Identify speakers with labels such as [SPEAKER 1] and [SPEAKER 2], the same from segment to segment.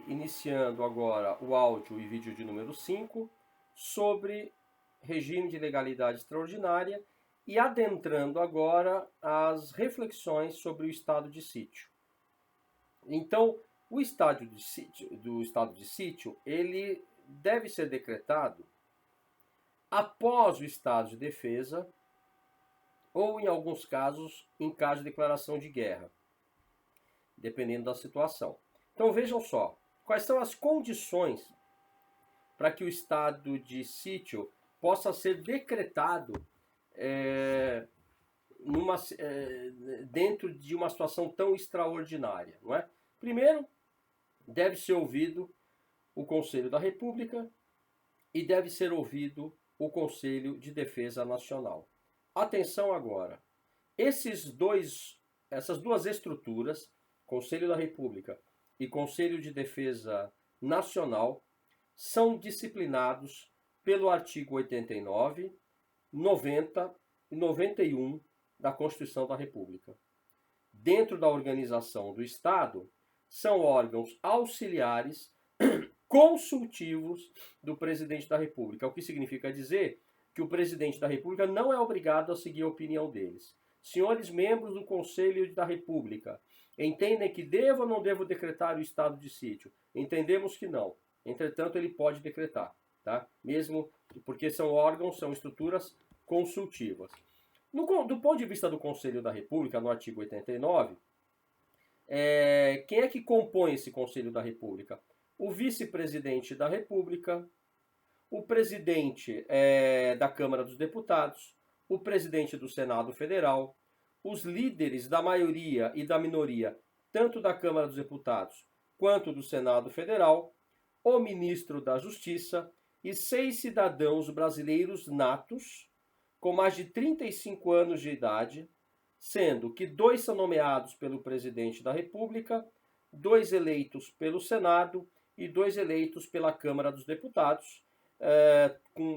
[SPEAKER 1] iniciando agora o áudio e vídeo de número 5 sobre regime de legalidade extraordinária e adentrando agora as reflexões sobre o estado de sítio. Então, o estado de sítio, ele deve ser decretado após o estado de defesa ou, em alguns casos, em caso de declaração de guerra, dependendo da situação. Então vejam só, quais são as condições para que o estado de sítio possa ser decretado dentro de uma situação tão extraordinária, não é? Primeiro, deve ser ouvido o Conselho da República e deve ser ouvido o Conselho de Defesa Nacional. Atenção agora, essas duas estruturas, Conselho da República e Conselho de Defesa Nacional, são disciplinados pelo artigo 89, 90 e 91 da Constituição da República. Dentro da organização do Estado, são órgãos auxiliares consultivos do presidente da República, o que significa dizer que o presidente da República não é obrigado a seguir a opinião deles. Senhores membros do Conselho da República, entendem que devo ou não devo decretar o estado de sítio? Entendemos que não. Entretanto, ele pode decretar, tá? Mesmo porque são órgãos, são estruturas consultivas. Do ponto de vista do Conselho da República, no artigo 89, quem é que compõe esse Conselho da República? O vice-presidente da República, o presidente da Câmara dos Deputados, o presidente do Senado Federal, os líderes da maioria e da minoria, tanto da Câmara dos Deputados quanto do Senado Federal, o ministro da Justiça e 6 cidadãos brasileiros natos, com mais de 35 anos de idade, sendo que 2 são nomeados pelo presidente da República, 2 eleitos pelo Senado e 2 eleitos pela Câmara dos Deputados,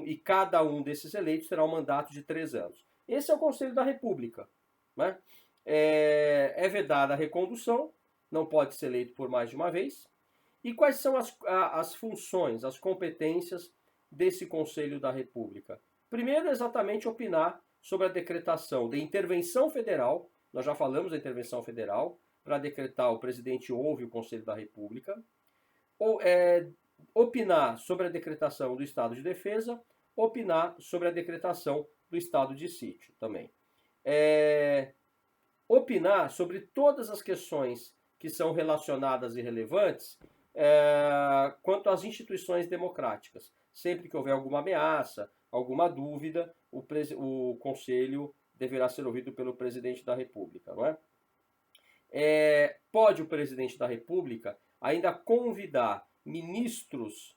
[SPEAKER 1] e cada um desses eleitos terá um mandato de 3 anos. Esse é o Conselho da República, né? É vedada a recondução, não pode ser eleito por mais de uma vez. E quais são as funções, as competências desse Conselho da República? Primeiro, exatamente opinar sobre a decretação de intervenção federal. Nós já falamos da intervenção federal. Para decretar, o presidente ouve o Conselho da República. Opinar sobre a decretação do estado de defesa, opinar sobre a decretação do estado de sítio também. Opinar sobre todas as questões que são relacionadas e relevantes quanto às instituições democráticas. Sempre que houver alguma ameaça, alguma dúvida, o Conselho deverá ser ouvido pelo presidente da República, não é? Pode o presidente da República ainda convidar ministros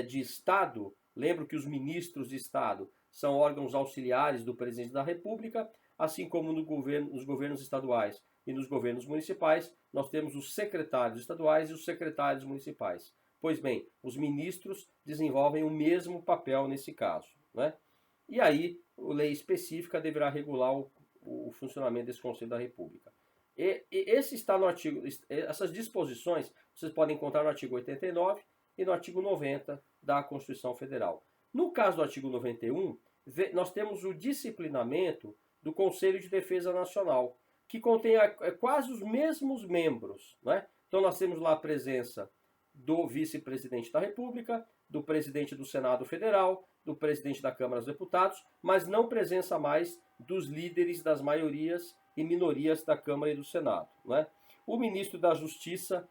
[SPEAKER 1] de Estado. Lembro que os ministros de Estado são órgãos auxiliares do presidente da República, assim como nos governos estaduais e nos governos municipais, nós temos os secretários estaduais e os secretários municipais. Pois bem, os ministros desenvolvem o mesmo papel nesse caso, né? E aí, a lei específica deverá regular o funcionamento desse Conselho da República. Esse está no artigo, essas disposições vocês podem encontrar no artigo 89 e no artigo 90 da Constituição Federal. No caso do artigo 91, nós temos o disciplinamento do Conselho de Defesa Nacional, que contém quase os mesmos membros, né? Então nós temos lá a presença do vice-presidente da República, do presidente do Senado Federal, do presidente da Câmara dos Deputados, mas não presença mais dos líderes das maiorias e minorias da Câmara e do Senado, né? O ministro da Justiça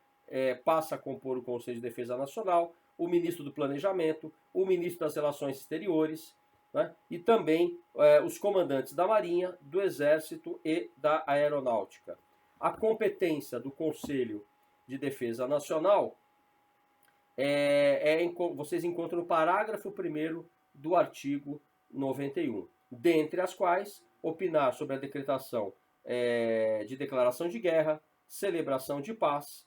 [SPEAKER 1] passa a compor o Conselho de Defesa Nacional, o ministro do Planejamento, o ministro das Relações Exteriores, né? E também os comandantes da Marinha, do Exército e da Aeronáutica. A competência do Conselho de Defesa Nacional vocês encontram no parágrafo 1º do artigo 91, dentre as quais opinar sobre a decretação de declaração de guerra, celebração de paz,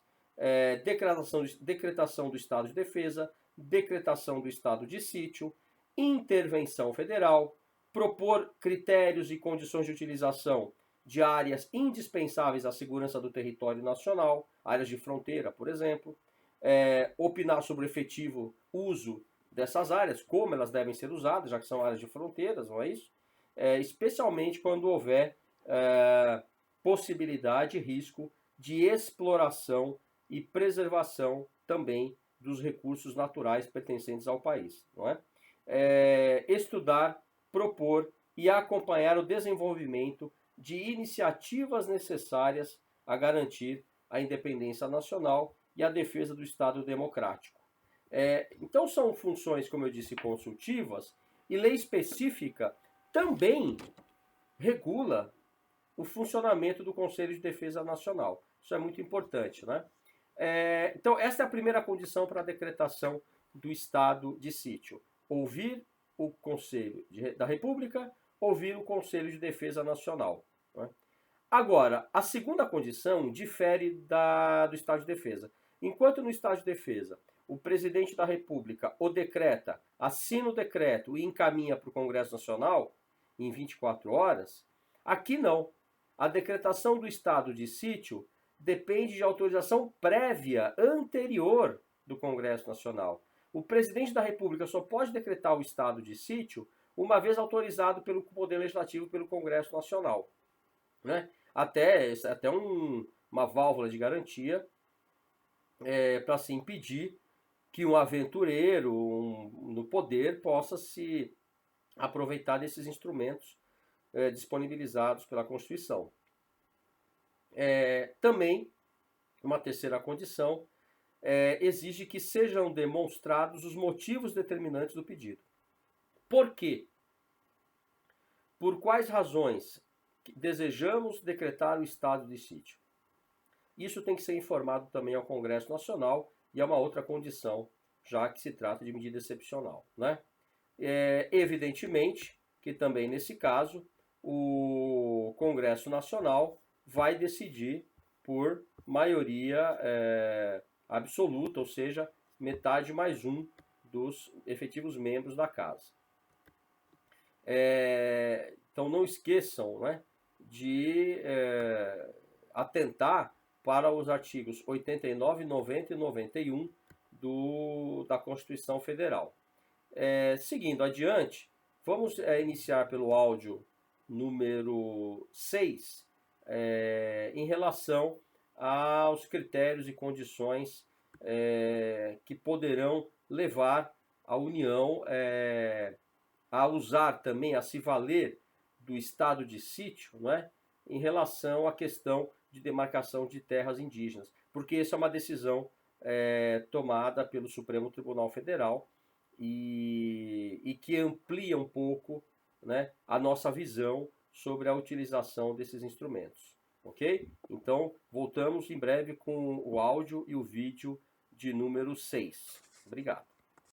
[SPEAKER 1] decretação do estado de defesa, decretação do estado de sítio, intervenção federal, propor critérios e condições de utilização de áreas indispensáveis à segurança do território nacional, áreas de fronteira, por exemplo, opinar sobre o efetivo uso dessas áreas, como elas devem ser usadas, já que são áreas de fronteiras, não é isso? Especialmente quando houver possibilidade e risco de exploração e preservação também dos recursos naturais pertencentes ao país, não é? Estudar, propor e acompanhar o desenvolvimento de iniciativas necessárias a garantir a independência nacional e a defesa do Estado democrático. Então são funções, como eu disse, consultivas, e lei específica também regula o funcionamento do Conselho de Defesa Nacional. Isso é muito importante, né? Então essa é a primeira condição para a decretação do estado de sítio. Ouvir o Conselho da República, ouvir o Conselho de Defesa Nacional, né? Agora, a segunda condição difere do estado de defesa. Enquanto no estado de defesa o presidente da República o decreta, assina o decreto e encaminha para o Congresso Nacional em 24 horas, aqui não. A decretação do estado de sítio depende de autorização prévia anterior do Congresso Nacional. O presidente da República só pode decretar o estado de sítio uma vez autorizado pelo Poder Legislativo, pelo Congresso Nacional, né? Até uma válvula de garantia para se impedir que um aventureiro no poder possa se aproveitar desses instrumentos disponibilizados pela Constituição. Também, uma terceira condição, exige que sejam demonstrados os motivos determinantes do pedido. Por quê? Por quais razões desejamos decretar o estado de sítio? Isso tem que ser informado também ao Congresso Nacional e é uma outra condição, já que se trata de medida excepcional, né? Evidentemente que também nesse caso o Congresso Nacional vai decidir por maioria absoluta, ou seja, metade mais um dos efetivos membros da casa. Então não esqueçam, né, de atentar para os artigos 89, 90 e 91 da Constituição Federal. Seguindo adiante, vamos iniciar pelo áudio número 6, em relação aos critérios e condições que poderão levar a União a usar também, a se valer do estado de sítio, não é? Em relação à questão de demarcação de terras indígenas, porque essa é uma decisão tomada pelo Supremo Tribunal Federal e que amplia um pouco, né, a nossa visão sobre a utilização desses instrumentos, ok? Então, voltamos em breve com o áudio e o vídeo de número 6. Obrigado.